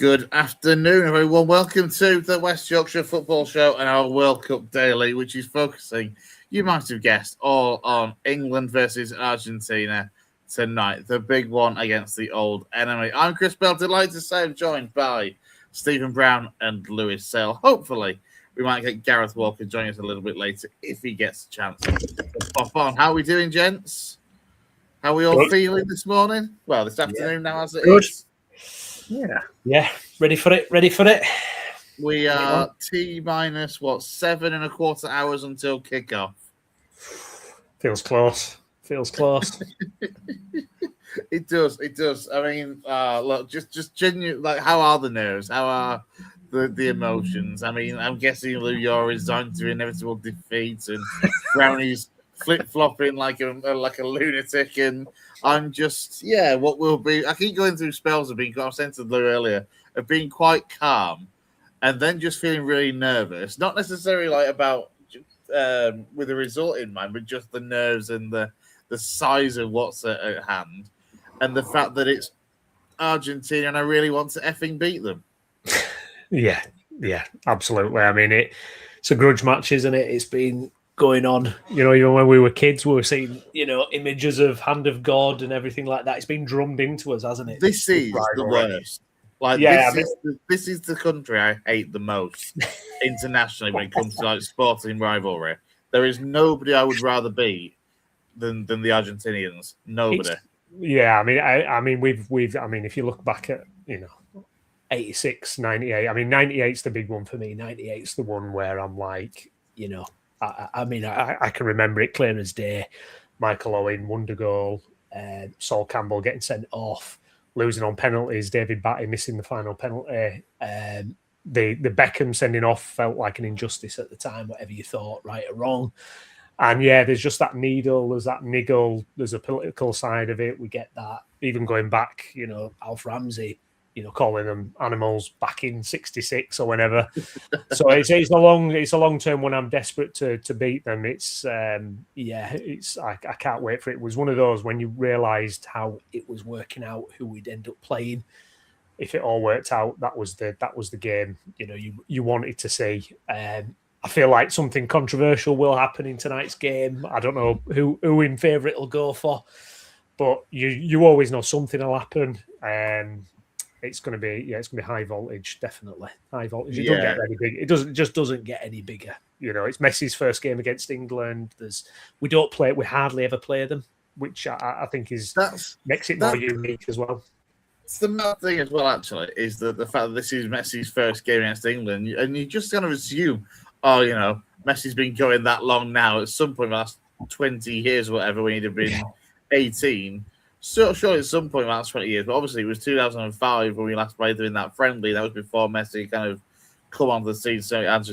Good afternoon, everyone. Welcome to the West Yorkshire Football Show and our World Cup Daily, which is focusing, you might have guessed, all on England versus Argentina tonight. The big one against the old enemy. I'm Chris Bell, delighted to say I'm joined by Stephen Browne and Lewis Sale. Hopefully, we might get Gareth Walker joining us a little bit later if he gets a chance to pop on. How are we doing, gents? How are we all feeling this morning? Well, this afternoon now, as it is. Yeah. Ready for it. We are T-minus, 7.25 hours until kickoff. Feels close. It does. I mean, look, just genuine. Like, how are the nerves? How are the emotions? I mean, I'm guessing Lou, you're resigned to inevitable defeat, and Brownie's flip-flopping like a lunatic, and I'm just, what will be. I keep going through spells of being, I was saying to Lou earlier, of being quite calm, and then just feeling really nervous. Not necessarily like about with the result in mind, but just the nerves and the size of what's at hand, and the fact that it's Argentina, and I really want to effing beat them. Yeah, absolutely. I mean, it's a grudge match, isn't it? It's been going on, even when we were kids, we were seeing, images of Hand of God and everything like that. It's been drummed into us, hasn't it? This is the worst. This is the country I hate the most internationally when it comes to like sporting rivalry. There is nobody I would rather be than the Argentinians. Nobody. I mean, we've. I mean, if you look back at 86, 98. I mean, 98's the big one for me. 98's the one where I'm like, I can remember it clear as day. Michael Owen, wonder goal. Sol Campbell getting sent off, losing on penalties. David Batty missing the final penalty. The Beckham sending off felt like an injustice at the time, whatever you thought, right or wrong. And there's just that needle, there's that niggle, there's a political side of it. We get that. Even going back, Alf Ramsey, calling them animals back in '66 or whenever. So it's a long term when I'm desperate to beat them. It's I can't wait for it. It was one of those when you realised how it was working out, who we'd end up playing. If it all worked out, that was the game. You wanted to see. I feel like something controversial will happen in tonight's game. I don't know who in favour it'll go for, but you always know something will happen. It's going to be high voltage, definitely high voltage. It doesn't get very big. It just doesn't get any bigger. It's Messi's first game against England. We hardly ever play them, which I think makes it more unique as well. It's the mad thing as well, actually, is the fact that this is Messi's first game against England, and you just kind of assume, Messi's been going that long now. At some point, the last 20 years or whatever, when he'd have been 18. So sure, at some point, last 20 years, but obviously it was 2005 when we last played them in that friendly. That was before Messi kind of come onto the scene, so at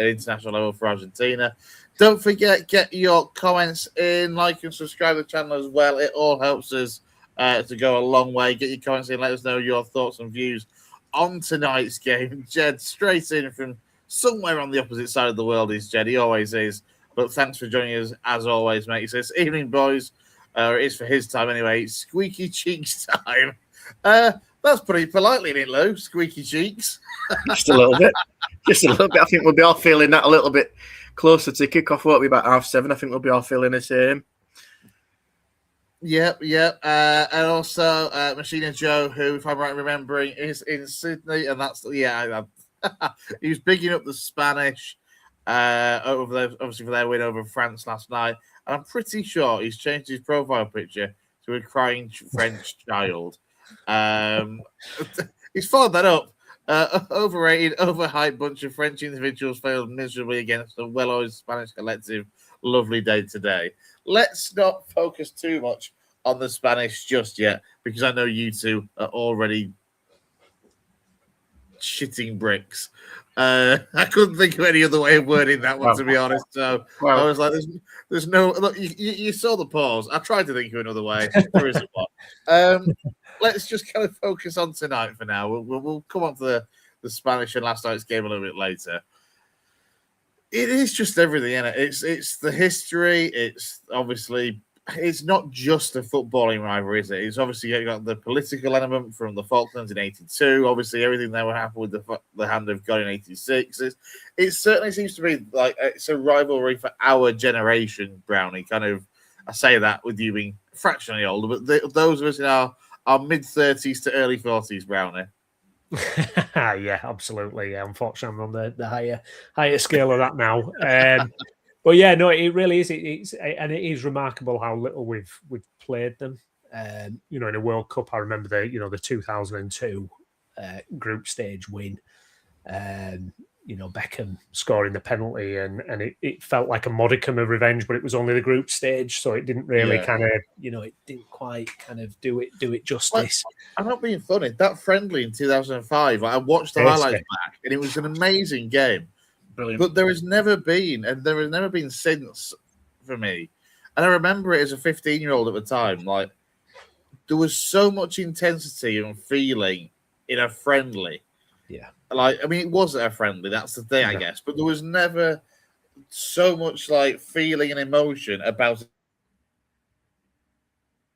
international level for Argentina. Don't forget, get your comments in, like and subscribe to the channel as well. It all helps us to go a long way. Get your comments in, let us know your thoughts and views on tonight's game. Jed, straight in from somewhere on the opposite side of the world is Jed. He always is. But thanks for joining us, as always, mate. He says, evening, boys. It is for his time anyway. Squeaky cheeks time. That's pretty politely, isn't it, Lou? Squeaky cheeks. Just a little bit. I think we'll be all feeling that a little bit closer to kickoff. Won't be about 7:30. I think we'll be all feeling the same. Yep. And also Machina Joe, who, if I'm right remembering, is in Sydney, and that's he was bigging up the Spanish over there, obviously for their win over France last night. And I'm pretty sure he's changed his profile picture to a crying French child. He's followed that up. Overrated, overhyped bunch of French individuals failed miserably against a well-oiled Spanish collective. Lovely day today. Let's not focus too much on the Spanish just yet, because I know you two are already shitting bricks. I couldn't think of any other way of wording that one, to be honest. So I was like, there's no... Look, you saw the pause. I tried to think of another way. There isn't one. Let's just kind of focus on tonight for now. We'll come on to the Spanish and last night's game a little bit later. It is just everything, isn't it? It's the history. It's obviously it's not just a footballing rivalry, is it? It's obviously got the political element from the Falklands in '82. Obviously, everything that would happen with the Hand of God in '86. It certainly seems to be like it's a rivalry for our generation, Brownie. Kind of, I say that with you being fractionally older, but those of us in our mid-30s to early 40s, Brownie. Yeah, absolutely. Yeah, unfortunately, I'm on the higher scale of that now. But yeah, no, it really is. And it is remarkable how little we've played them. In a World Cup, I remember the 2002 group stage win. Beckham scoring the penalty, and it felt like a modicum of revenge, but it was only the group stage, so it didn't really it didn't quite kind of do it justice. I'm not being funny. That friendly in 2005, I watched the highlights back, and it was an amazing game. Brilliant. But there has never been since for me. And I remember it as a 15-year-old at the time. Like, there was so much intensity and feeling in a friendly. Yeah. Like, I mean, it wasn't a friendly, that's the thing, I guess. But there was never so much like feeling and emotion about it.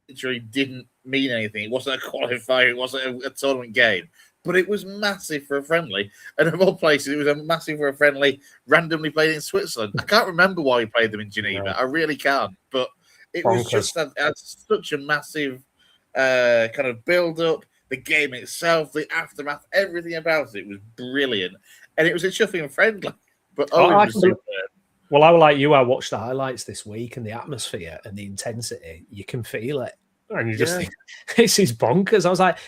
It didn't mean anything. It wasn't a qualifier, it wasn't a tournament game. But it was massive for a friendly. And of all places, it was a massive for a friendly randomly played in Switzerland. I can't remember why we played them in Geneva. No. I really can't. But it was just had such a massive kind of build-up. The game itself, the aftermath, everything about it was brilliant. And it was a chuffing friendly. But well, I like you. I watched the highlights this week, and the atmosphere and the intensity, you can feel it. And you just think, this is bonkers. I was like,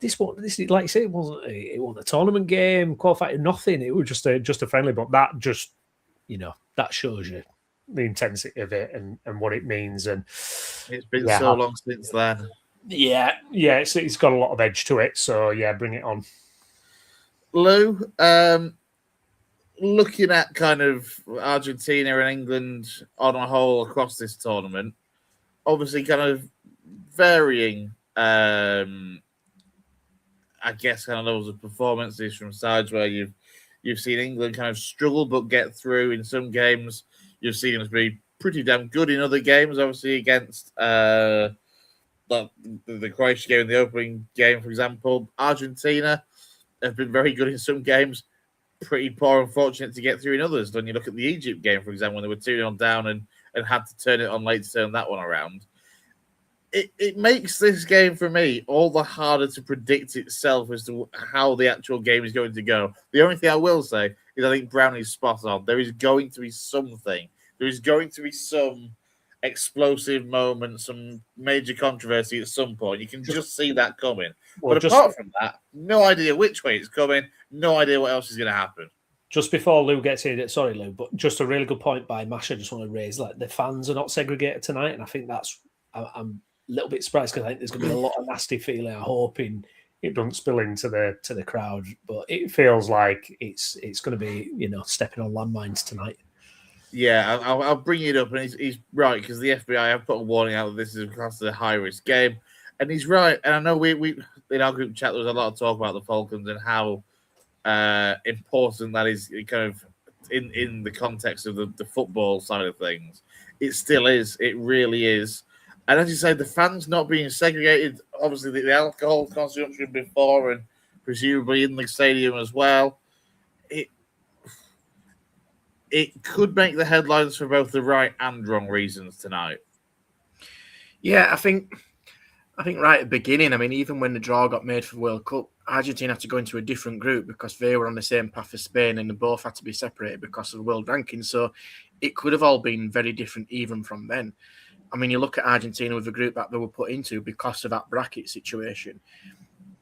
this is like you say, it wasn't a tournament game, qualified, nothing. It was just a friendly, but that just that shows you the intensity of it and what it means. And it's been so long since then. Yeah, it's got a lot of edge to it. So yeah, bring it on, Lou. Looking at kind of Argentina and England on a whole across this tournament, obviously kind of varying. I guess kind of levels of performances from sides where you've seen England kind of struggle but get through in some games. You've seen us be pretty damn good in other games, obviously against the Croatia game in the opening game, for example. Argentina have been very good in some games, pretty poor and fortunate to get through in others. When you look at the Egypt game, for example, when they were 2-0 down and had to turn it on late to turn that one around. It makes this game, for me, all the harder to predict itself as to how the actual game is going to go. The only thing I will say is I think Brownie's spot on. There is going to be something. There is going to be some explosive moment, some major controversy at some point. You can just see that coming. But apart from that, no idea which way it's coming, no idea what else is going to happen. Just before Lou gets in, sorry, Lou, but just a really good point by Masha. I just want to raise, like, the fans are not segregated tonight, and I think I'm a little bit surprised because I think there's going to be a lot of nasty feeling. I'm hoping it doesn't spill into the crowd, but it feels like it's going to be stepping on landmines tonight. Yeah, I'll bring it up, and he's right, because the FBI have put a warning out that this is classed as a high-risk game, and he's right. And I know we in our group chat there was a lot of talk about the Falcons and how important that is, kind of in the context of the football side of things. It still is. It really is. And as you say, the fans not being segregated, obviously the alcohol consumption before and presumably in the stadium as well. It could make the headlines for both the right and wrong reasons tonight. Yeah, I think right at the beginning, I mean, even when the draw got made for the World Cup, Argentina had to go into a different group because they were on the same path as Spain and they both had to be separated because of the world rankings. So it could have all been very different even from then. I mean, you look at Argentina with the group that they were put into because of that bracket situation.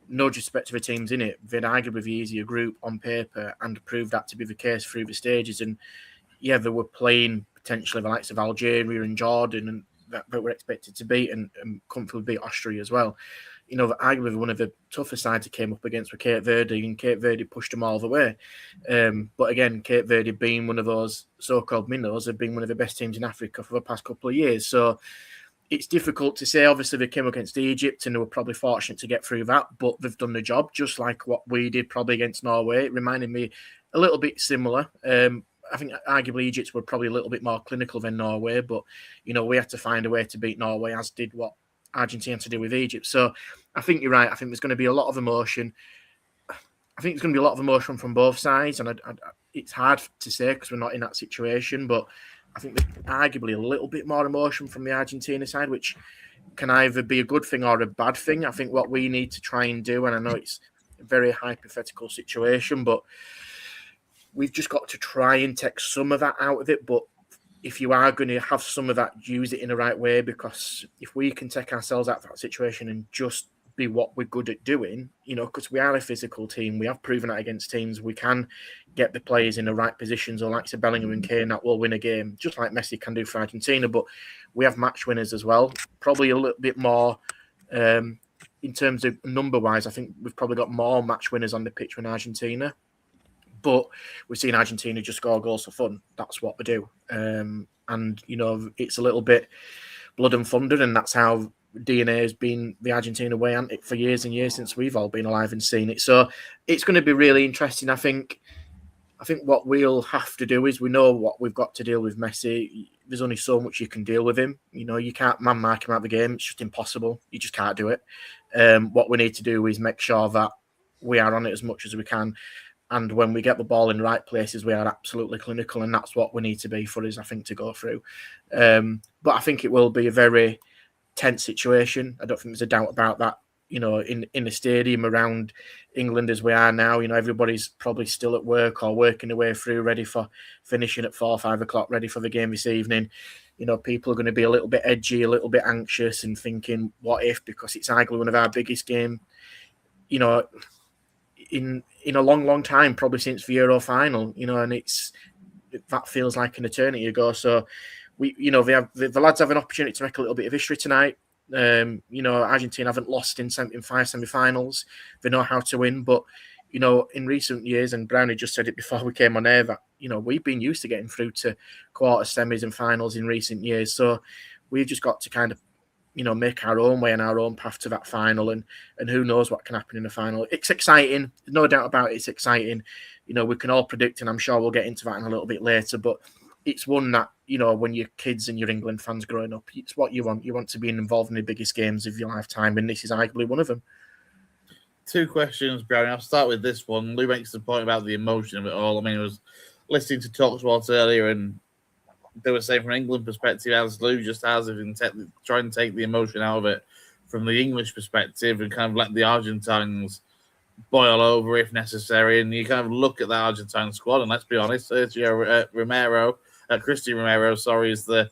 No disrespect to the teams in it, they'd arguably the easier group on paper and proved that to be the case through the stages. And yeah, they were playing potentially the likes of Algeria and Jordan and that were expected to beat and comfortably beat Austria as well. Arguably one of the tougher sides that came up against were Cape Verde, and Cape Verde pushed them all the way. But again, Cape Verde being one of those so-called minnows, have been one of the best teams in Africa for the past couple of years. So it's difficult to say. Obviously, they came against Egypt and they were probably fortunate to get through that, but they've done the job, just like what we did probably against Norway. It reminded me a little bit similar. I think arguably Egypt were probably a little bit more clinical than Norway, but we had to find a way to beat Norway, as did what Argentina to do with Egypt. So I think you're right. I think there's going to be a lot of emotion. I think there's going to be a lot of emotion from both sides, and it's hard to say because we're not in that situation. But I think there's arguably a little bit more emotion from the Argentina side, which can either be a good thing or a bad thing. I think what we need to try and do, and I know it's a very hypothetical situation, but we've just got to try and take some of that out of it. But if you are going to have some of that, use it in the right way, because if we can take ourselves out of that situation and just be what we're good at doing, because we are a physical team, we have proven that against teams, we can get the players in the right positions, or like say Bellingham and Kane, that will win a game, just like Messi can do for Argentina. But we have match winners as well, probably a little bit more in terms of number-wise. I think we've probably got more match winners on the pitch than Argentina. But we've seen Argentina just score goals for fun. That's what we do. And, it's a little bit blood and thunder, and that's how DNA has been the Argentina way, hasn't it, for years and years since we've all been alive and seen it. So it's going to be really interesting. I think what we'll have to do is, we know what we've got to deal with Messi. There's only so much you can deal with him. You can't man-mark him out of the game. It's just impossible. You just can't do it. What we need to do is make sure that we are on it as much as we can. And when we get the ball in the right places, we are absolutely clinical. And that's what we need to be for us, I think, to go through. But I think it will be a very tense situation. I don't think there's a doubt about that. In the stadium around England as we are now, everybody's probably still at work or working their way through, ready for finishing at 4 or 5 o'clock, ready for the game this evening. People are going to be a little bit edgy, a little bit anxious, and thinking, what if? Because it's arguably one of our biggest games, in a long, long time, probably since the Euro final, and that feels like an eternity ago. So the lads have an opportunity to make a little bit of history tonight. Argentina haven't lost in 5 semi-finals. They know how to win, but in recent years, and Brownie just said it before we came on air, that we've been used to getting through to quarter, semis, and finals in recent years. So we've just got to kind of make our own way and our own path to that final, and who knows what can happen in the final. It's exciting, no doubt about it. It's exciting. We can all predict, and I'm sure we'll get into that in a little bit later, but it's one that, when you're kids and you're England fans growing up, it's what you want. You want to be involved in the biggest games of your lifetime, and this is arguably one of them. 2 questions, Brownie. I'll start with this one. Lou makes the point about the emotion of it all. I mean, I was listening to TalkSport earlier, and they were saying from an England perspective, as Lou just has, if you can try and take the emotion out of it from the English perspective and kind of let the Argentines boil over if necessary. And you kind of look at the Argentine squad, and let's be honest, Cristian Romero, is the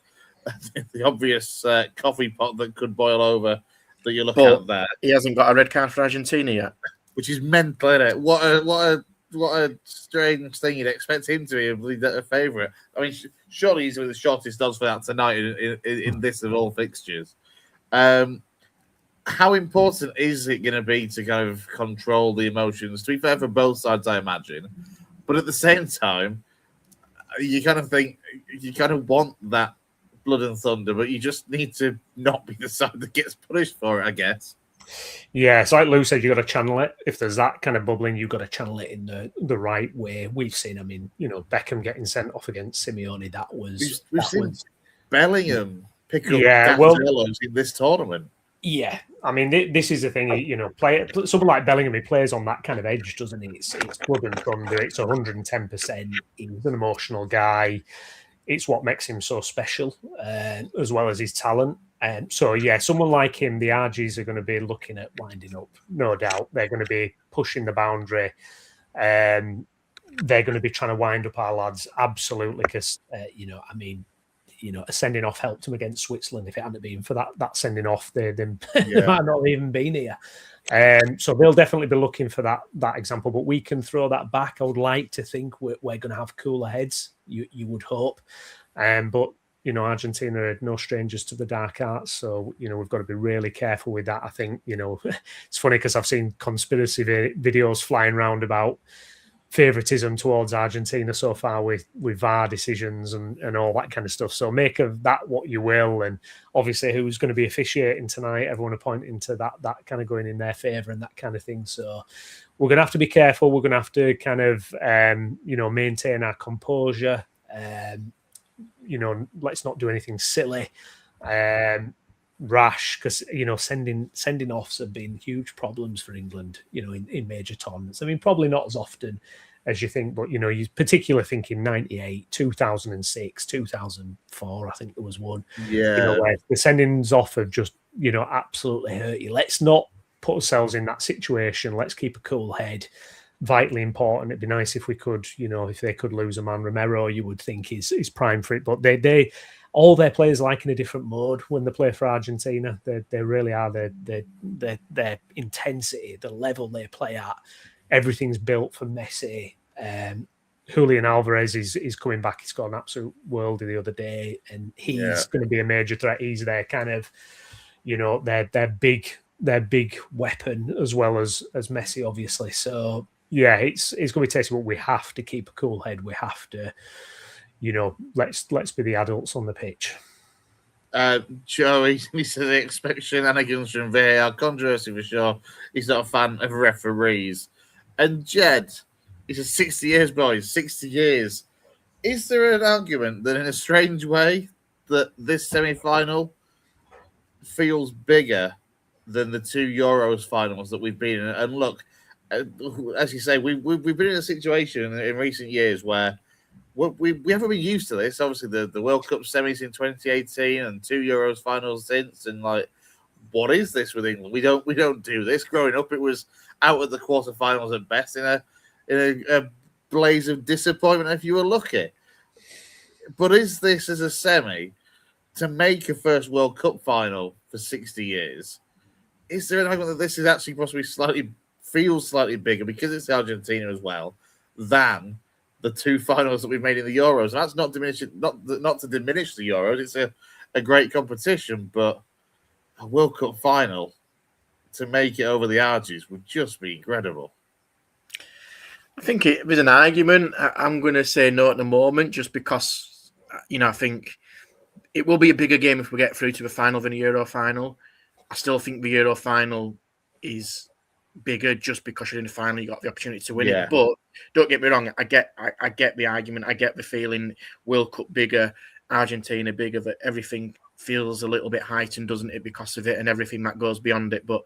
obvious coffee pot that could boil over that you look at there. He hasn't got a red card for Argentina yet, which is mental, isn't it? What a strange thing. You'd expect him to be a favourite. I mean, surely he's with the shortest odds for that tonight in this of all fixtures. How important is it going to be to kind of control the emotions? To be fair, for both sides, I imagine. But at the same time, you kind of think, you kind of want that blood and thunder, but you just need to not be the side that gets punished for it, I guess. Yeah, it's like Lou said, you got to channel it. If there's that kind of bubbling, you've got to channel it in the right way. We've seen, I mean, Beckham getting sent off against Simeone. We've seen Bellingham pick up Dangelos in this tournament. Yeah, I mean, this is the thing. Someone like Bellingham, he plays on that kind of edge, doesn't he? It's blood and thunder. It's 110%. He's an emotional guy. It's what makes him so special, as well as his talent. So, yeah, someone like him, the RGs are going to be looking at winding up, no doubt. They're going to be pushing the boundary. They're going to be trying to wind up our lads, absolutely, because, a sending off helped them against Switzerland. If it hadn't been for that sending off, they might not have even been here. So they'll definitely be looking for that example. But we can throw that back. I would like to think we're going to have cooler heads. You would hope. But Argentina are no strangers to the dark arts, so we've got to be really careful with that. I think it's funny because I've seen conspiracy videos flying around about favoritism towards Argentina so far with VAR decisions and all that kind of stuff. So make of that what you will, and obviously who's going to be officiating tonight, everyone are pointing to that kind of going in their favour and that kind of thing. So we're going to have to be careful. We're going to have to kind of maintain our composure. Let's not do anything silly, rash, because sending offs have been huge problems for England. In major tournaments. I mean, probably not as often as you think, but you particularly thinking 98, 2006, 2004. I think there was one. Yeah. Where the sendings off have just absolutely hurt you. Let's not put ourselves in that situation. Let's keep a cool head. Vitally important. It'd be nice if we could, if they could lose a man. Romero, you would think is prime for it, but they all their players like in a different mode when they play for Argentina. They really are. Their intensity, the level they play at, everything's built for Messi. Julian Alvarez is coming back. He scored an absolute worldie the other day, and he's going to be a major threat. He's their kind of, their big weapon as well as Messi, obviously. So yeah, it's going to be tasty, but we have to keep a cool head. We have to, let's be the adults on the pitch. Joe, he says he expects shenanigans from VAR. Controversy for sure. He's not a fan of referees. And Jed, he says 60 years, boys, 60 years. Is there an argument that in a strange way that this semi-final feels bigger than the 2 Euros finals that we've been in? And look, as you say, we've been in a situation in recent years where we haven't been used to this. Obviously, the World Cup semis in 2018 and 2 Euros finals since, and what is this with England? We don't do this. Growing up, it was out at the quarterfinals at best in a blaze of disappointment if you were lucky. But is this as a semi to make a first World Cup final for 60 years? Is there an argument that this is actually possibly feels slightly bigger because it's Argentina as well than the 2 finals that we've made in the Euros? And that's not to diminish the Euros. It's a great competition, but a World Cup final to make it over the Argies would just be incredible. I think it was an argument. I'm going to say no at the moment, just because I think it will be a bigger game if we get through to the final than a Euro final. I still think the Euro final is bigger just because you're in the final, you got the opportunity to win it. But don't get me wrong, I get the argument, I get the feeling. World Cup bigger, Argentina bigger, that everything feels a little bit heightened, doesn't it, because of it and everything that goes beyond it. But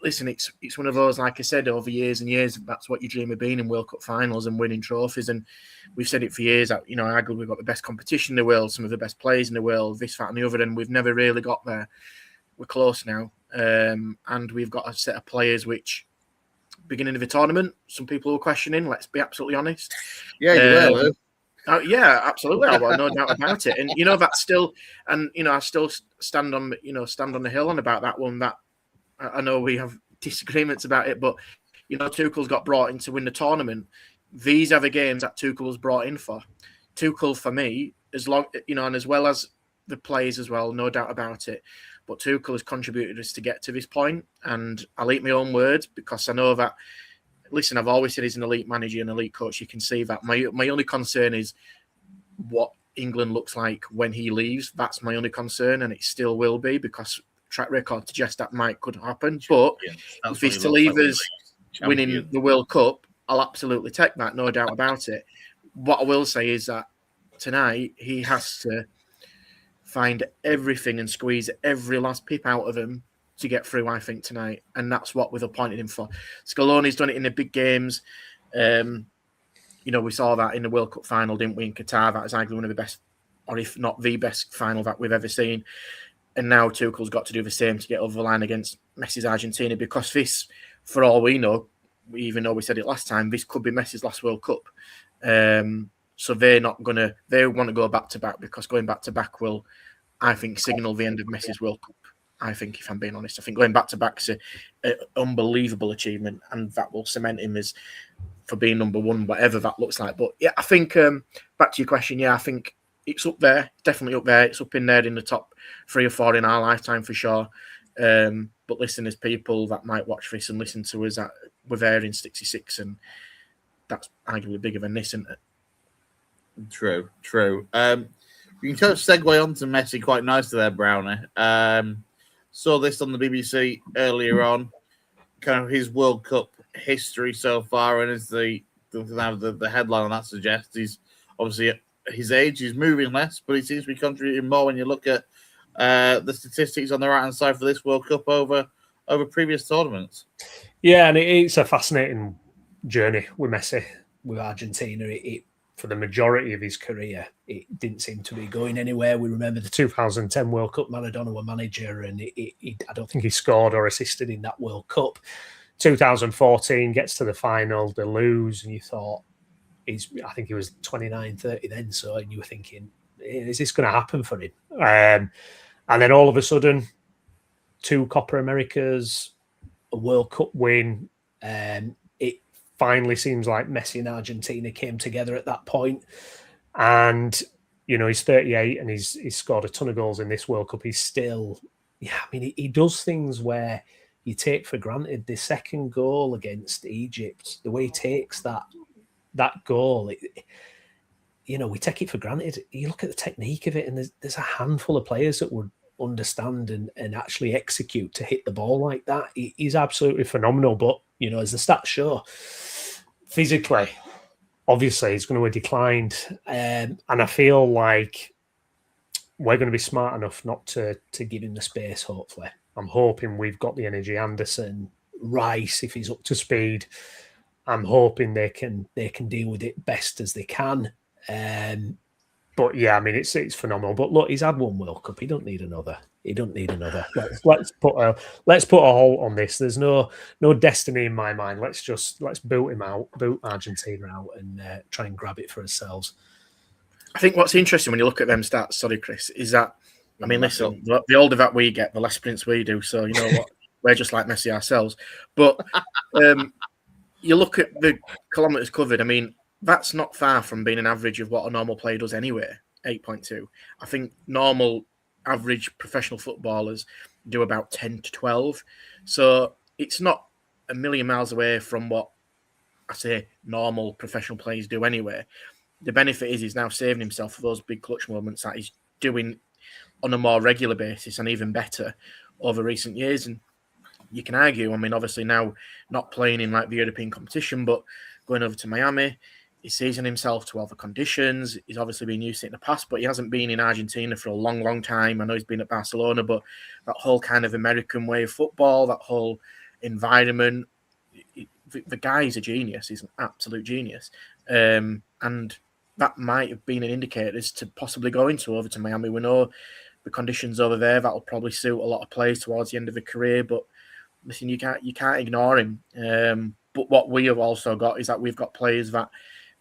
listen, it's one of those, like I said, over years and years, that's what you dream of being in World Cup finals and winning trophies. And we've said it for years that, arguably we've got the best competition in the world, some of the best players in the world, this, that, and the other, and we've never really got there. We're close now. And we've got a set of players which, beginning of the tournament, some people were questioning, let's be absolutely honest. Yeah, you will. Yeah, absolutely. I will, no doubt about it. And that's still, and I still stand on the hill on about that one. That I know we have disagreements about it, but Tuchel's got brought in to win the tournament. These are the games that Tuchel was brought in for. Tuchel, for me, as long and as well as the players as well, no doubt about it. But Tuchel has contributed us to get to this point, and I'll eat my own words because I know that. Listen, I've always said he's an elite manager and elite coach. You can see that. My only concern is what England looks like when he leaves. That's my only concern, and it still will be because track record suggests that could happen. But if he's to leave us winning the World Cup, I'll absolutely take that, no doubt about it. What I will say is that tonight he has to find everything and squeeze every last pip out of him to get through, I think, tonight. And that's what we've appointed him for. Scaloni's done it in the big games. We saw that in the World Cup final, didn't we, in Qatar? That is arguably one of the best, or if not the best final that we've ever seen. And now Tuchel's got to do the same to get over the line against Messi's Argentina, because this, for all we know, even though we said it last time, this could be Messi's last World Cup. So they want to go back to back, because going back to back will, I think, signal the end of Messi's World Cup. I think, if I'm being honest, I think going back to back is an unbelievable achievement, and that will cement him as for being number one, whatever that looks like. But yeah, I think back to your question, I think it's up there, definitely up there. It's up in there in the top 3 or 4 in our lifetime for sure. But listen, there's people that might watch this and listen to us that were there in '66, and that's arguably bigger than this, isn't it? True. You can kind of segue on to Messi quite nicely there, Brownie. Saw this on the BBC earlier on, kind of his World Cup history so far, and as the headline on that suggests, he's obviously his age. He's moving less, but he seems to be contributing more when you look at the statistics on the right-hand side for this World Cup over previous tournaments. Yeah, and it's a fascinating journey with Messi, with Argentina. For the majority of his career, it didn't seem to be going anywhere. We remember the 2010 World Cup, Maradona was manager, and I don't think he scored or assisted in that World Cup. 2014 gets to the final, they lose, and you thought, I think he was 29, 30 then, so and you were thinking, is this going to happen for him? And then all of a sudden, 2 Copa Americas, a World Cup win, it finally seems like Messi and Argentina came together at that point. And, he's 38 and he's scored a ton of goals in this World Cup. He's still, he does things where you take for granted. The second goal against Egypt, the way he takes that goal, we take it for granted. You look at the technique of it, and there's a handful of players that would understand and actually execute to hit the ball like that. He's absolutely phenomenal. But, as the stats show, physically, obviously, he's going to have declined. And I feel like we're going to be smart enough not to give him the space, hopefully. I'm hoping we've got the energy. Anderson, Rice, if he's up to speed, I'm hoping they can deal with it best as they can. But yeah, it's phenomenal. But look, he's had one World Cup. He don't need another. Let's put a halt on this. There's no destiny in my mind. Let's boot him out, boot Argentina out, and try and grab it for ourselves. I think what's interesting when you look at them stats, sorry, Chris, is that listen, the older that we get, the less sprints we do. So you know what, we're just like Messi ourselves. But you look at the kilometres covered. That's not far from being an average of what a normal player does anyway, 8.2. I think normal average professional footballers do about 10 to 12. So it's not a million miles away from what I say normal professional players do anyway. The benefit is he's now saving himself for those big clutch moments that he's doing on a more regular basis and even better over recent years. And you can argue, obviously now not playing in like the European competition, but going over to Miami, he's seasoning himself to other conditions. He's obviously been used to it in the past, but he hasn't been in Argentina for a long, long time. I know he's been at Barcelona, but that whole kind of American way of football, that whole environment, the guy is a genius. He's an absolute genius. And that might have been an indicator as to possibly going over to Miami. We know the conditions over there, that'll probably suit a lot of players towards the end of the career, but listen, you can't ignore him. But what we have also got is that we've got players that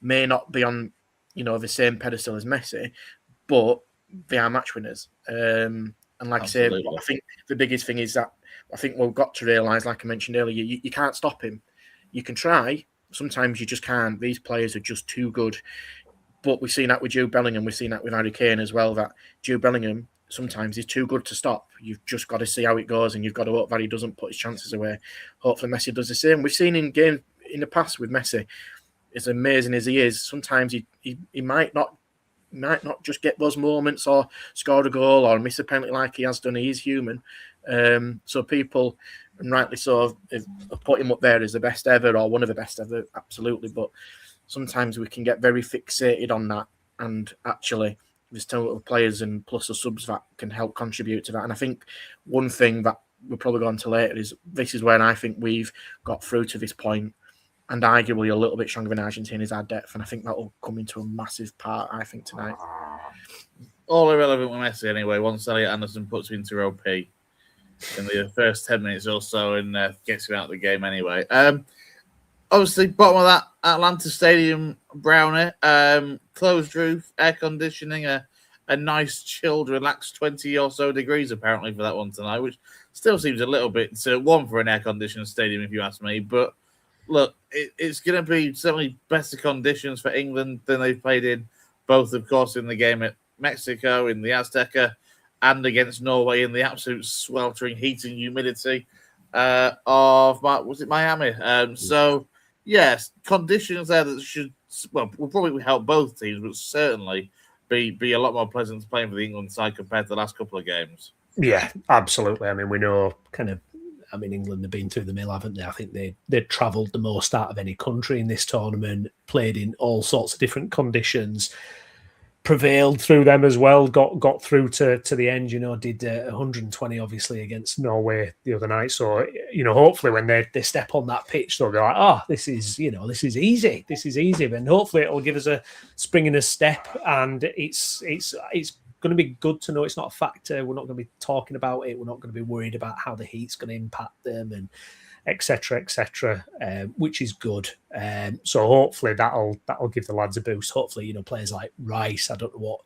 may not be on, the same pedestal as Messi, but they are match winners. And like Absolutely. I say, I think the biggest thing is that I think we've got to realise, like I mentioned earlier, you can't stop him. You can try. Sometimes you just can't. These players are just too good. But we've seen that with Jude Bellingham. We've seen that with Harry Kane as well, that Jude Bellingham sometimes is too good to stop. You've just got to see how it goes, and you've got to hope that he doesn't put his chances away. Hopefully Messi does the same. We've seen in games in the past with Messi, as amazing as he is, sometimes he might not just get those moments or score a goal or miss a penalty like he has done. He is human. So people, and rightly so, have put him up there as the best ever or one of the best ever, absolutely. But sometimes we can get very fixated on that, and actually there's still players and plus the subs that can help contribute to that. And I think one thing that we'll probably go on to later is this is where I think we've got through to this point, and arguably a little bit stronger than Argentina, is our depth. And I think that will come into a massive part, I think, tonight. All irrelevant with Messi anyway, once Elliot Anderson puts you into OP in the first 10 minutes or so and gets you out of the game anyway. Obviously, bottom of that Atlanta Stadium, Brownie, closed roof, air conditioning, a nice, chilled, relaxed 20 or so degrees apparently for that one tonight, which still seems a little bit warm for an air-conditioned stadium, if you ask me. But look, it's going to be certainly better conditions for England than they've played in, both, of course, in the game at Mexico, in the Azteca, and against Norway in the absolute sweltering heat and humidity of, was it Miami? So, yes, conditions there that will probably help both teams, but certainly be a lot more pleasant to playing for the England side compared to the last couple of games. Yeah, absolutely. We know England have been through the mill, haven't they? I think they travelled the most out of any country in this tournament, played in all sorts of different conditions. prevailed through them as well, got through to the end, did 120 obviously against Norway the other night. So, hopefully when they step on that pitch, they'll be like, oh, this is easy. This is easy. And hopefully it'll give us a spring in a step. And it's going to be good to know it's not a factor. We're not going to be talking about it. We're not going to be worried about how the heat's going to impact them and etc., which is good. So hopefully that'll give the lads a boost. Hopefully, players like Rice. I don't know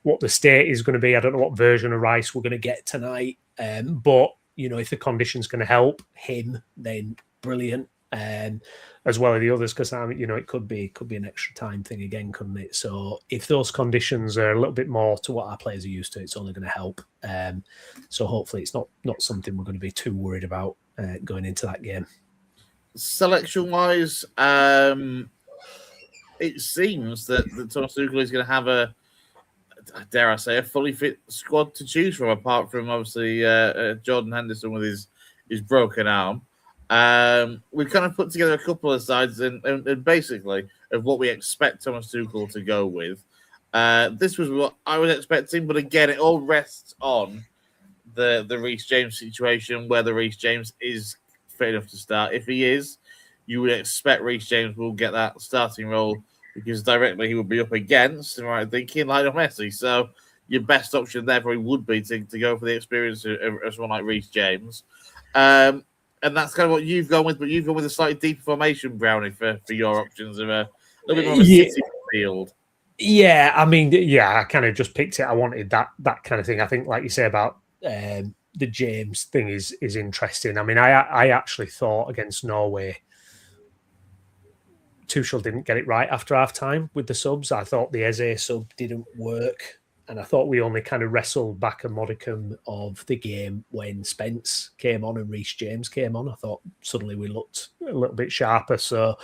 what the state is going to be. I don't know what version of Rice we're going to get tonight. But if the condition's going to help him, then brilliant. As well as the others, because it could be an extra time thing again, couldn't it? So if those conditions are a little bit more to what our players are used to, it's only going to help. So hopefully it's not something we're going to be too worried about going into that game. Selection-wise, it seems that Thomas Tuchel is going to have a fully fit squad to choose from, apart from obviously Jordan Henderson with his broken arm. We've kind of put together a couple of sides and basically of what we expect Thomas Tuchel to go with. This was what I was expecting, but again, it all rests on the Reece James situation, whether Reece James is fit enough to start. If he is, you would expect Reece James will get that starting role because directly he would be up against, right, thinking, Lionel Messi. So your best option there probably would be to go for the experience of someone like Reece James. And that's kind of what you've gone with, but you've gone with a slightly deeper formation, Brownie, for your options of a little bit more of a city field. Yeah, I kind of just picked it. I wanted that kind of thing. I think, like you say about the James thing is interesting. I actually thought against Norway, Tuchel didn't get it right after half time with the subs. I thought the Eze sub didn't work. And I thought we only kind of wrestled back a modicum of the game when Spence came on and Reece James came on. I thought suddenly we looked a little bit sharper. So,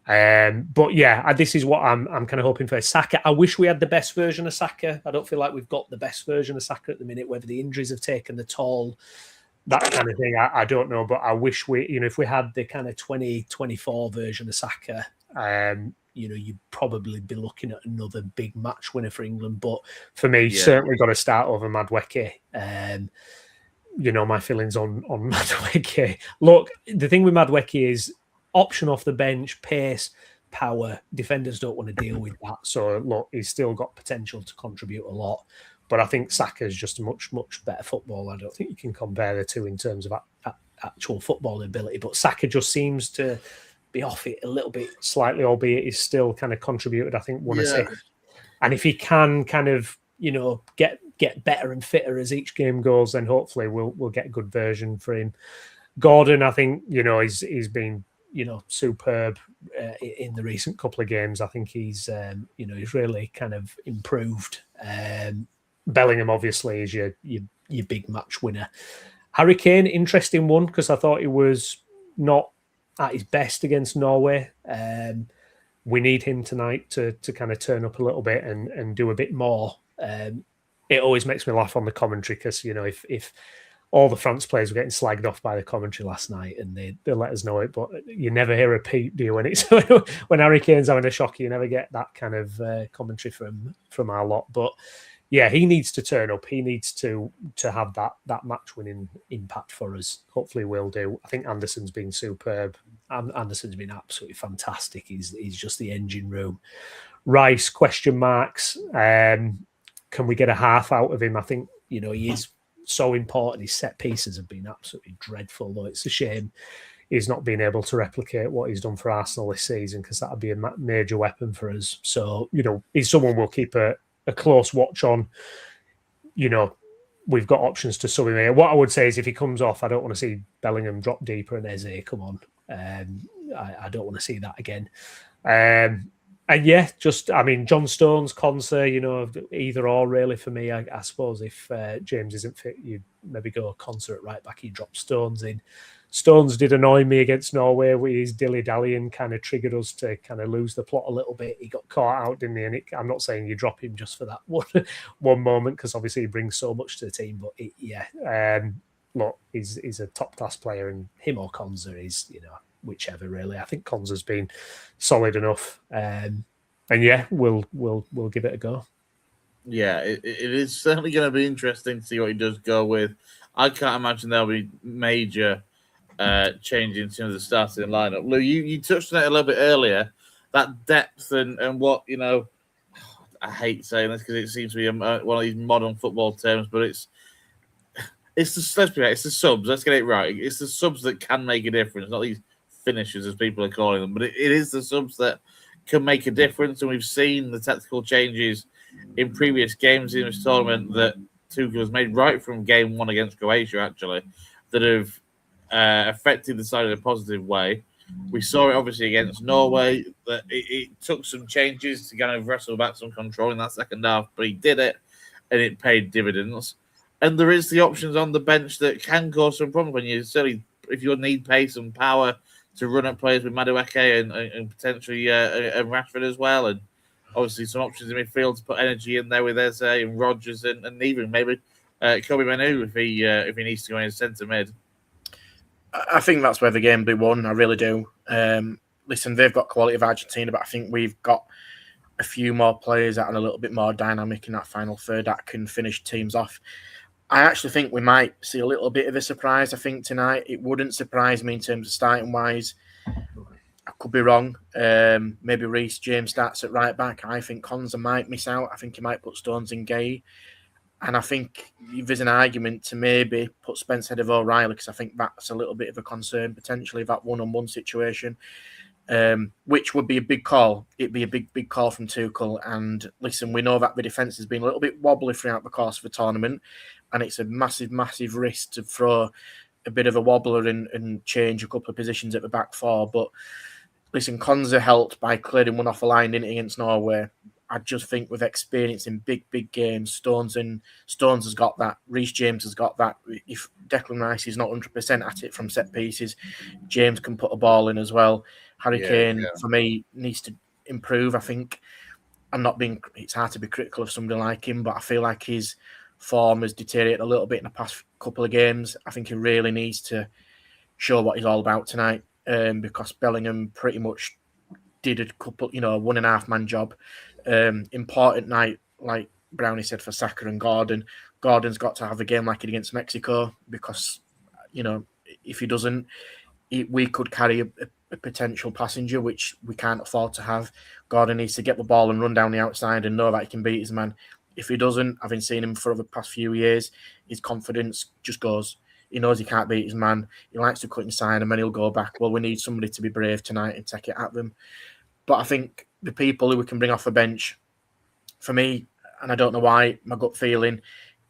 but yeah, this is what I'm kind of hoping for. Saka, I wish we had the best version of Saka. I don't feel like we've got the best version of Saka at the minute, whether the injuries have taken the toll, that kind of thing. I don't know, but I wish if we had the kind of 2024 version of Saka, you'd probably be looking at another big match winner for England. But for me, certainly got to start over Madueke. My feelings on Madueke. Look, the thing with Madueke is option off the bench, pace, power. Defenders don't want to deal with that. So, look, he's still got potential to contribute a lot. But I think Saka's just a much, much better footballer. I don't think you can compare the two in terms of actual football ability. But Saka just seems to be off it a little bit slightly, albeit he's still kind of contributed, I think, one assist. And if he can kind of, get better and fitter as each game goes, then hopefully we'll get a good version for him. Gordon, I think, he's been, superb in the recent couple of games. I think he's really kind of improved. Bellingham, obviously, is your big match winner. Harry Kane, interesting one, because I thought he was not at his best against Norway. We need him tonight to kind of turn up a little bit and do a bit more. It always makes me laugh on the commentary because, if all the France players were getting slagged off by the commentary last night and they let us know it, but you never hear a peep, do you? When Harry Kane's having a shocker, you never get that kind of commentary from our lot. But yeah, he needs to turn up. He needs to have that match-winning impact for us. Hopefully we'll do. I think Anderson's been superb. Anderson's been absolutely fantastic. He's just the engine room. Rice, question marks. Can we get a half out of him? I think, he is so important. His set pieces have been absolutely dreadful, though it's a shame he's not been able to replicate what he's done for Arsenal this season, because that would be a major weapon for us. So, he's someone we'll keep a close watch on. We've got options to sub him here. What I would say is if he comes off, I don't want to see Bellingham drop deeper and Eze come on. I don't want to see that again. And yeah, John Stones, Konsa, either or really for me. I suppose if James isn't fit, you maybe go Konsa at right back, you drop Stones in. Stones did annoy me against Norway with his dilly-dallying, kind of triggered us to kind of lose the plot a little bit. He got caught out, didn't he? And I'm not saying you drop him just for that one moment, because obviously he brings so much to the team. But look, he's a top-class player, and him or Konsa is, whichever really. I think Konsa's been solid enough. And yeah, we'll give it a go. Yeah, it is certainly going to be interesting to see what he does go with. I can't imagine there'll be major change in terms of the starting lineup. Lou, you touched on it a little bit earlier. That depth and what I hate saying this because it seems to be one of these modern football terms, but it's the it's the subs. Let's get it right. It's the subs that can make a difference, not these finishers as people are calling them. But it is the subs that can make a difference, and we've seen the tactical changes in previous games in this tournament that Tuchel has made right from game one against Croatia, actually, that have affected the side in a positive way. We saw it obviously against Norway that it took some changes to kind of wrestle back some control in that second half, but he did it and it paid dividends. And there is the options on the bench that can cause some problems when you certainly, if you need pace and power to run at players with Madueke and potentially and Rashford as well, and obviously some options in midfield to put energy in there with Eze and Rodgers and even maybe Kobe Manu if he needs to go in centre mid. I think that's where the game will be won. I really do. Listen, they've got quality of Argentina, but I think we've got a few more players that are a little bit more dynamic in that final third that can finish teams off. I actually think we might see a little bit of a surprise, I think, tonight. It wouldn't surprise me in terms of starting-wise. I could be wrong. Maybe Reece James starts at right back. I think Konza might miss out. I think he might put Stones in Gay. And I think there's an argument to maybe put Spence ahead of O'Reilly because I think that's a little bit of a concern, potentially, that one-on-one situation, which would be a big call. It'd be a big call from Tuchel. And listen, we know that the defence has been a little bit wobbly throughout the course of the tournament, and it's a massive risk to throw a bit of a wobbler and change a couple of positions at the back four. But listen, Konza helped by clearing one off the line, didn't he, against Norway. I just think with experience in big games, Stones has got that. Reece James has got that. If Declan Rice is not 100% at it from set pieces, James can put a ball in as well. Harry Kane, for me, needs to improve. I think it's hard to be critical of somebody like him, but I feel like his form has deteriorated a little bit in the past couple of games. I think he really needs to show what he's all about tonight, because Bellingham pretty much did a couple, 1.5 man job. Important night, like Brownie said, for Saka and Gordon. Gordon's got to have a game like it against Mexico because, if he doesn't, we could carry a potential passenger, which we can't afford to have. Gordon needs to get the ball and run down the outside and know that he can beat his man. If he doesn't, having seen him for the past few years, his confidence just goes. He knows he can't beat his man. He likes to cut inside and then he'll go back. Well, we need somebody to be brave tonight and take it at them. But I think the people who we can bring off the bench, for me, and I don't know why, my gut feeling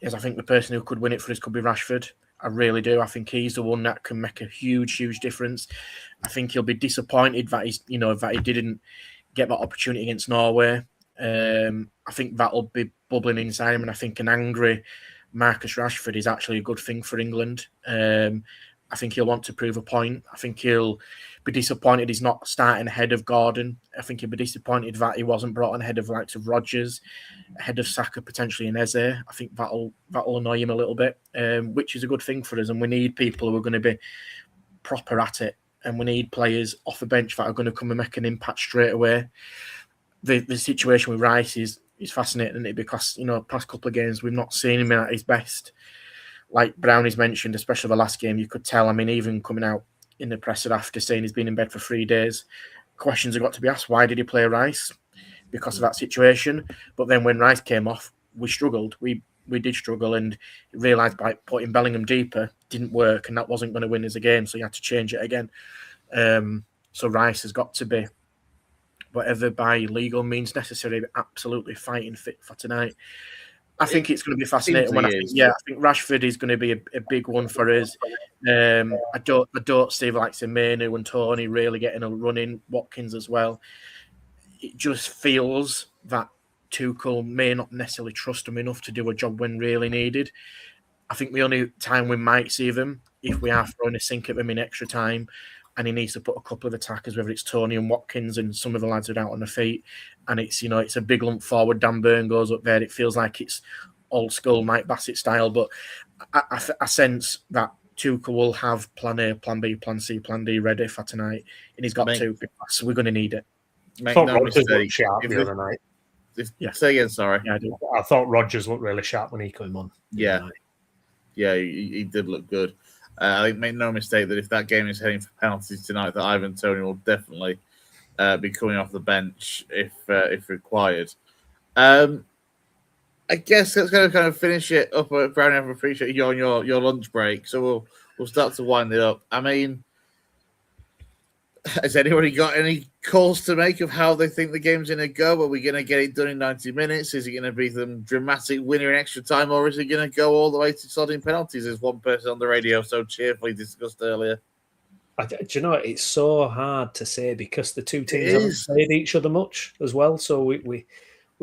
is I think the person who could win it for us could be Rashford. I really do. I think he's the one that can make a huge difference. I think he'll be disappointed that that he didn't get that opportunity against Norway. I think that'll be bubbling inside him, and I think an angry Marcus Rashford is actually a good thing for England. I think he'll want to prove a point. I think he'll be disappointed he's not starting ahead of Gordon. I think he'll be disappointed that he wasn't brought on ahead of the likes of Rodgers, ahead of Saka, potentially in Eze. I think that'll annoy him a little bit, which is a good thing for us. And we need people who are going to be proper at it. And we need players off the bench that are going to come and make an impact straight away. The situation with Rice is fascinating, isn't it? Because, past couple of games, we've not seen him at his best. Like Brownie's mentioned, especially the last game, you could tell. I mean, even coming out in the presser after saying he's been in bed for 3 days, questions have got to be asked. Why did he play Rice? Because of that situation. But then when Rice came off, we struggled. We did struggle and realised by putting Bellingham deeper didn't work and that wasn't going to win us a game. So you had to change it again. So Rice has got to be, whatever by legal means necessary, absolutely fighting fit for tonight. I think it's going to be fascinating. I think Rashford is going to be a big one for us. I don't see the likes of Manu and Tony really getting a run in, Watkins as well. It just feels that Tuchel may not necessarily trust them enough to do a job when really needed. I think the only time we might see them if we are throwing a sink at them in extra time and he needs to put a couple of attackers, whether it's Tony and Watkins and some of the lads are out on the feet, and it's it's a big lump forward. Dan Burn goes up there. It feels like it's old school Mike Bassett style, but I sense that Tuchel will have plan A, plan B, plan C, plan D ready for tonight, and he's got to because we're going to need it. Make no mistake. The other night. Say again, sorry. Yeah, I thought Rodgers looked really sharp when he came on. Yeah, he did look good. I think make no mistake that if that game is heading for penalties tonight, that Ivan Toney will definitely be coming off the bench if required. I guess that's going to kind of finish it up. Browne, I appreciate you on your lunch break, so we'll start to wind it up. I mean, has anybody got any calls to make of how they think the game's going to go? Are we going to get it done in 90 minutes? Is it going to be some dramatic winner in extra time, or is it going to go all the way to sodding penalties, as one person on the radio so cheerfully discussed earlier? Do you know, it's so hard to say because the two teams haven't played each other much as well. So we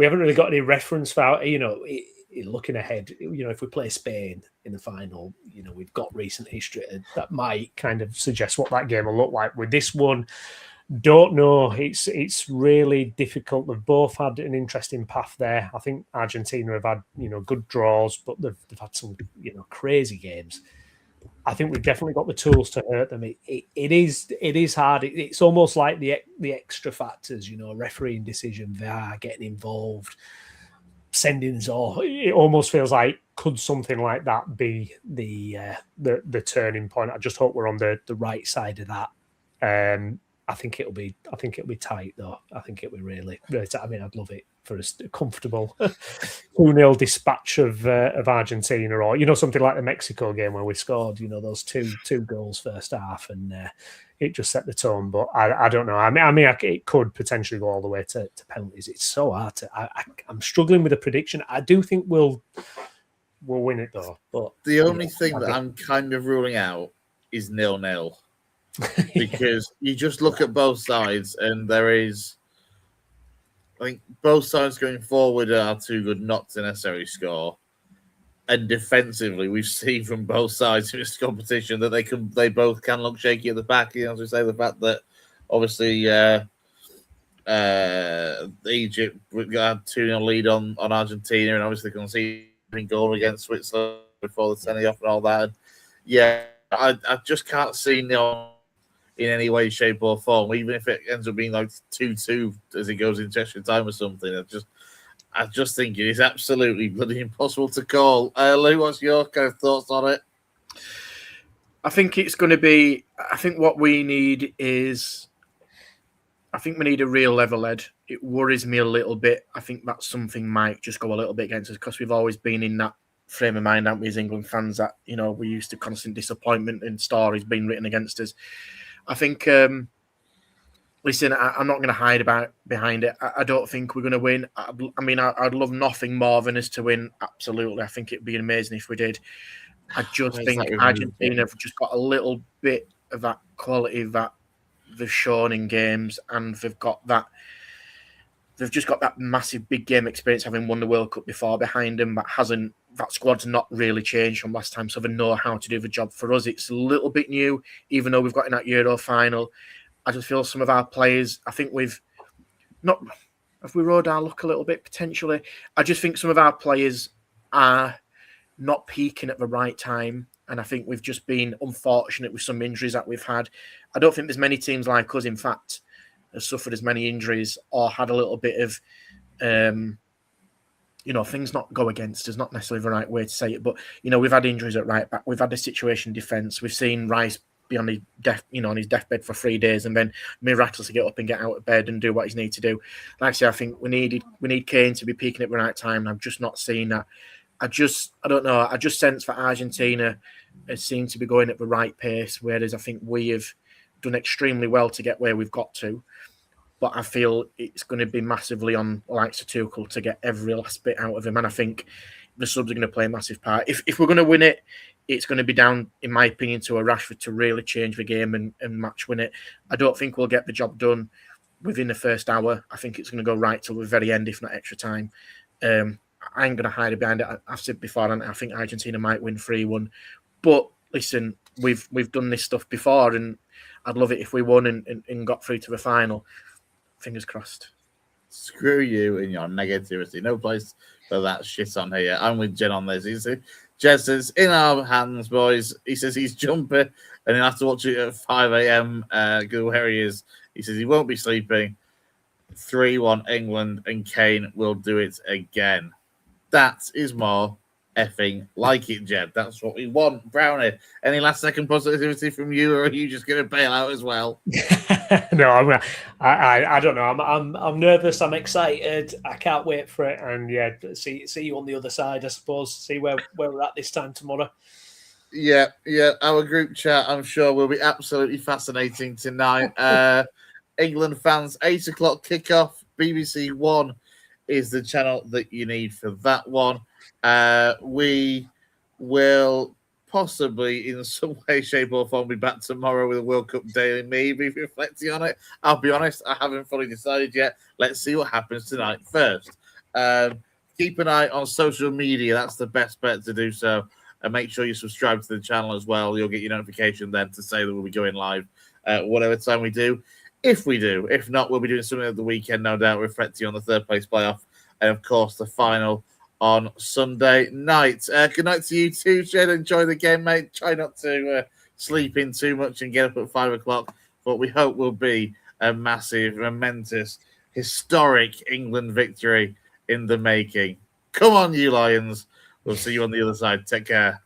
haven't really got any reference for how, looking ahead, if we play Spain in the final, we've got recent history that might kind of suggest what that game will look like. With this one, don't know. It's really difficult. They've both had an interesting path there. I think Argentina have had, good draws, but they've had some, crazy games. I think we've definitely got the tools to hurt them. It is hard. It's almost like the extra factors, refereeing decision, VAR getting involved, sending Zor. It almost feels like could something like that be the turning point? I just hope we're on the right side of that. I think it'll be tight though. I think it'll be really tight. I mean, I'd love it for a comfortable 2-0 dispatch of Argentina, or something like the Mexico game where we scored those two goals first half, and it just set the tone. But I don't know. I mean, it could potentially go all the way to penalties. It's so hard to. I'm struggling with a prediction. I do think we'll win it though. But the only thing that I'm kind of ruling out is 0-0. Because you just look at both sides, and I think both sides going forward are too good not to necessarily score. And defensively, we've seen from both sides in this competition that they both can look shaky at the back. As we say, the fact that obviously Egypt got 2-0 lead on Argentina, and obviously conceding goal against Switzerland before the sending off and all that. And I just can't see in any way, shape, or form, even if it ends up being like 2-2 as it goes into extra time or something. I just think it is absolutely bloody impossible to call. Lou, what's your kind of thoughts on it? I think it's going to be. I think what we need is. I think we need a real level head. It worries me a little bit. I think that something might just go a little bit against us because we've always been in that frame of mind, haven't we, as England fans, that we're used to constant disappointment and stories being written against us. I think, listen, I'm not going to hide behind it. I don't think we're going to win. I'd love nothing more than us to win. Absolutely. I think it'd be amazing if we did. I just think Argentina have just got a little bit of that quality that they've shown in games, and they've just got that massive big game experience, having won the World Cup before behind them. That squad's not really changed from last time, so they know how to do the job. For us, it's a little bit new, even though we've got in that Euro final. I just feel some of our players, I think have we rode our luck a little bit potentially? I just think some of our players are not peaking at the right time, and I think we've just been unfortunate with some injuries that we've had. I don't think there's many teams like us, in fact, have suffered as many injuries or had a little bit of things not go against us, not necessarily the right way to say it, but, we've had injuries at right back. We've had a situation in defence. We've seen Rice be on his deathbed for 3 days and then miraculously get up and get out of bed and do what he needs to do. Like I say, I think we need Kane to be peaking at the right time, and I've just not seen that. I don't know. I just sense that Argentina has seemed to be going at the right pace, whereas I think we have done extremely well to get where we've got to. But I feel it's going to be massively on the likes of Tuchel to get every last bit out of him. And I think the subs are going to play a massive part. If we're going to win it, it's going to be down, in my opinion, to a Rashford to really change the game and match win it. I don't think we'll get the job done within the first hour. I think it's going to go right till the very end, if not extra time. I ain't going to hide it behind it. I've said before, and I think Argentina might win 3-1. But listen, we've done this stuff before, and I'd love it if we won and got through to the final. Fingers crossed. Screw you and your negativity. No place for that shit on here. I'm with Jen on this. Jen says, in our hands, boys. He says he's jumping and he'll have to watch it at 5 a.m. Go where he is. He says he won't be sleeping. 3-1 England, and Kane will do it again. That is more effing like it, Jed. That's what we want. Brownie, any last second positivity from you, or are you just going to bail out as well? No, I don't know. I'm nervous. I'm excited. I can't wait for it. And yeah, see you on the other side. I suppose. See where we're at this time tomorrow. Yeah. Our group chat, I'm sure, will be absolutely fascinating tonight. England fans, 8:00 kickoff. BBC One is the channel that you need for that one. We will possibly, in some way, shape, or form, be back tomorrow with a World Cup daily, maybe reflecting on it. I'll be honest, I haven't fully decided yet. Let's see what happens tonight first. Keep an eye on social media. That's the best bet to do so. And make sure you subscribe to the channel as well. You'll get your notification then to say that we'll be going live whatever time we do. If we do. If not, we'll be doing something at the weekend, no doubt, reflecting on the third place playoff. And, of course, the final on Sunday night. Good night to you too, Jed. Enjoy the game, mate. Try not to sleep in too much and get up at 5:00. But we hope will be a massive, momentous, historic England victory in the making. Come on, you Lions. We'll see you on the other side. Take care.